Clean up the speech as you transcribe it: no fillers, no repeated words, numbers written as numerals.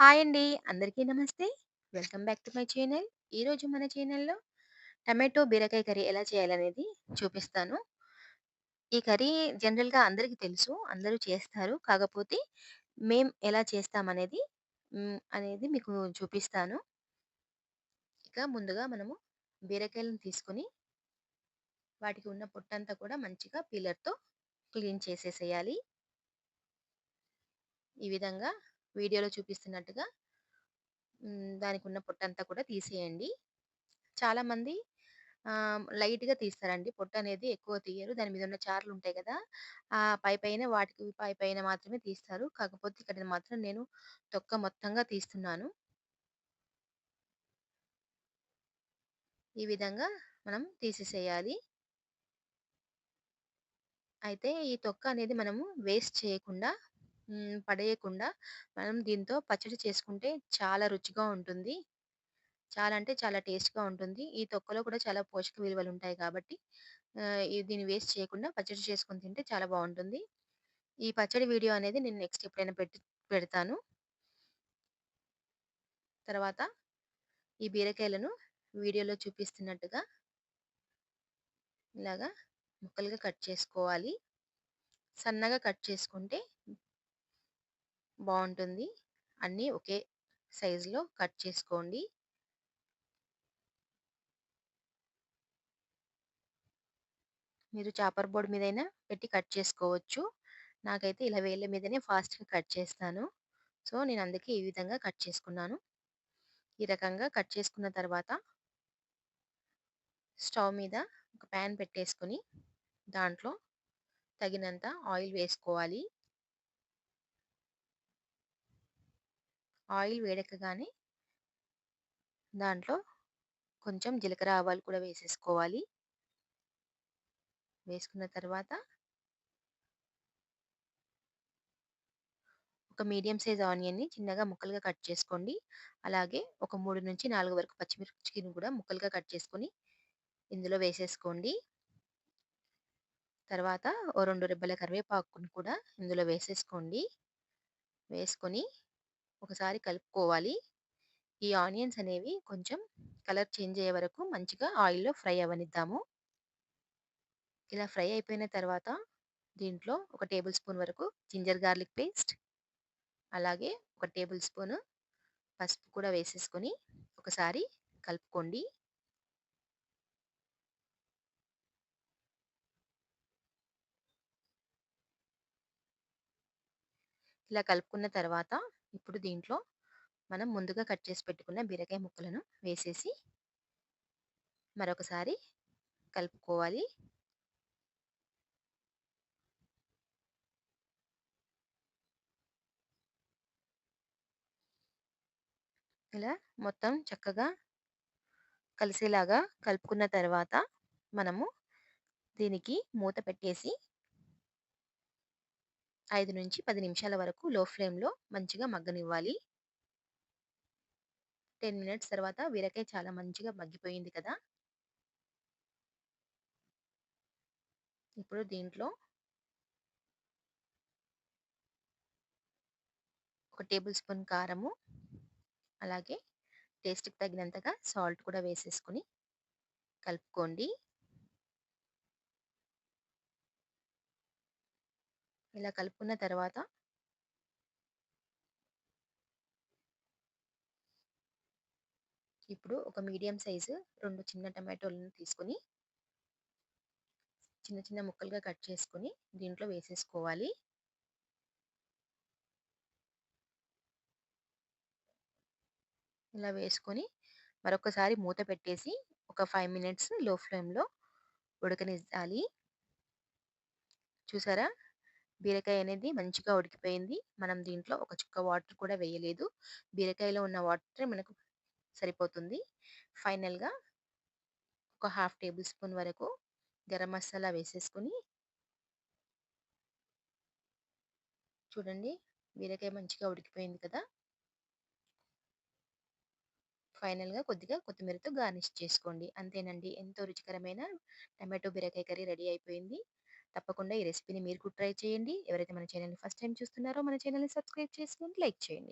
Hi అండి. అందరికీ నమస్తే. Welcome back to my channel. ఈరోజు మన ఛానల్‌లో టమాటో బీరకాయ కర్రీ ఎలా చేయాలనేది చూపిస్తాను. ఈ కర్రీ జనరల్‌గా అందరికీ తెలుసు. అందరూ చేస్తారు. కాకపోతే ఎలా చేస్తామనేది అనేది మీకు చూపిస్తాను. ఇక ముందుగా మనము బీరకాయలను తీసుకొని వాటికి ఉన్న పొట్టంతా కూడా మంచిగా పీలర్‌తో క్లీన్ చేసేసేయాలి. ఈ విధంగా వీడియోలో చూపిస్తున్నట్టుగా దానికున్న పొట్టంతా కూడా తీసేయండి. చాలామంది లైట్‌గా తీస్తారండి. పొట్టనేది ఎక్కువ తీయరు. దాని మీద ఉన్న చారలుంటాయి గదా! వాటికి పైపైన మాత్రమే తీస్తారు. కాకపోతే ఇక్కడ మాత్రం నేను తొక్క మొత్తంగా తీస్తున్నాను. ఈ విధంగా మనం తీసేసేయాలి. అయితే ఈ తొక్క అనేది మనము వేస్ట్ చేయకుండా పడేయకుండా మనం దీంతో పచ్చడి చేసుకుంటే చాలా రుచిగా ఉంటుంది. చాలా అంటే చాలా టేస్ట్‌గా ఉంటుంది. ఈ తొక్కలో కూడా చాలా పోషక విలువలుంటాయి కాబట్టి దీన్ని వేస్ట్ చేయకుండా పచ్చడి చేసుకొని తింటే చాలా బావుంటుంది. ఈ పచ్చడి వీడియో అనేది నేను నెక్స్ట్ ఎప్పుడైనా పెడతాను. తర్వాత ఈ బీరకాయలను వీడియోలో చూపిస్తున్నట్టుగా ఇలాగా ముక్కలుగా కట్ చేసుకోవాలి. సన్నగా కట్ చేసుకుంటే బావుంటుంది. అన్నీ ఒకే సైజులో కట్ చేసుకోండి. మీరు చాపర్ బోర్డ్ మీదైనా పెట్టి కట్ చేసుకోవచ్చు. నాకైతే ఇలా వేళ్ళ మీదనే ఫాస్ట్‌గా కట్ చేస్తాను. సో, నేను అందుకే ఈ విధంగా కట్ చేసుకున్నాను. ఈ రకంగా కట్ చేసుకున్న తర్వాత స్టవ్ మీద ఒక పాన్ పెట్టేసుకొని దాంట్లో తగినంత ఆయిల్ వేసుకోవాలి. ఆయిల్ వేడెక్కగానే దాంట్లో కొంచెం జీలకర్ర, ఆవాలు కూడా వేసేసుకోవాలి. వేసుకున్న తర్వాత ఒక మీడియం సైజ్ ఆనియన్‌ని చిన్నగా ముక్కలుగా కట్ చేసుకోండి. అలాగే ఒక 3-4 వరకు పచ్చిమిర్చిని కూడా ముక్కలుగా కట్ చేసుకొని ఇందులో వేసేసుకోండి. తర్వాత ఓ 2 రెబ్బల కరివేపాకును కూడా ఇందులో వేసేసుకోండి. వేసుకొని ఒకసారి కలుపుకోవాలి. ఈ ఆనియన్స్ అనేవి కొంచెం కలర్ చేంజ్ అయ్యే వరకు మంచిగా ఆయిల్‌లో ఫ్రై అవ్వనిద్దాము. ఇలా ఫ్రై అయిపోయిన తర్వాత దీంట్లో ఒక టేబుల్ స్పూన్ వరకు జింజర్ గార్లిక్ పేస్ట్, అలాగే ఒక టేబుల్ స్పూను పసుపు కూడా వేసేసుకొని ఒకసారి కలుపుకోండి. ఇలా కలుపుకున్న తర్వాత ఇప్పుడు దీంట్లో మనం ముందుగా కట్ చేసి పెట్టుకున్న బీరకాయ ముక్కలను వేసేసి మరొకసారి కలుపుకోవాలి. ఇలా మొత్తం చక్కగా కలిసేలాగా కలుపుకున్న తర్వాత మనము దీనికి మూత పెట్టేసి 5-10 నిమిషాల వరకు లో ఫ్లేమ్‌లో మంచిగా మగ్గనివ్వాలి. 10 మినిట్స్ తర్వాత బీరకాయ చాలా మంచిగా మగ్గిపోయింది కదా! ఇప్పుడు దీంట్లో ఒక టేబుల్ స్పూన్ కారము, అలాగే టేస్ట్‌కి తగినంతగా సాల్ట్ కూడా వేసేసుకొని కలుపుకోండి. ఇలా కలుపుకున్న తర్వాత ఇప్పుడు ఒక మీడియం సైజు 2 చిన్న టమాటోలను తీసుకొని చిన్న చిన్న ముక్కలుగా కట్ చేసుకొని దీంట్లో వేసేసుకోవాలి. ఇలా వేసుకొని మరొకసారి మూత పెట్టేసి ఒక 5 మినిట్స్ లో ఫ్లేమ్‌లో ఉడకనివ్వాలి. చూసారా? బీరకాయ అనేది మంచిగా ఉడికిపోయింది. మనం దీంట్లో ఒక చుక్క వాటర్ కూడా వేయలేదు. బీరకాయలో ఉన్న వాటరే మనకు సరిపోతుంది. ఫైనల్‌గా ఒక హాఫ్ టేబుల్ స్పూన్ వరకు గరం మసాలా వేసేసుకొని చూడండి, బీరకాయ మంచిగా ఉడికిపోయింది కదా! ఫైనల్‌గా కొద్దిగా కొత్తిమీరతో గార్నిష్ చేసుకోండి. అంతేనండి. ఎంతో రుచికరమైన టమాటో బీరకాయ కర్రీ రెడీ అయిపోయింది. తప్పకుండా ఈ రెసిపీని మీరు కూడా ట్రై చేయండి. ఎవరైతే మన ఛానెల్‌ని ఫస్ట్ టైమ్ చూస్తున్నారో మన ఛానెల్‌ని సబ్స్క్రైబ్ చేసుకోండి, లైక్ చేయండి.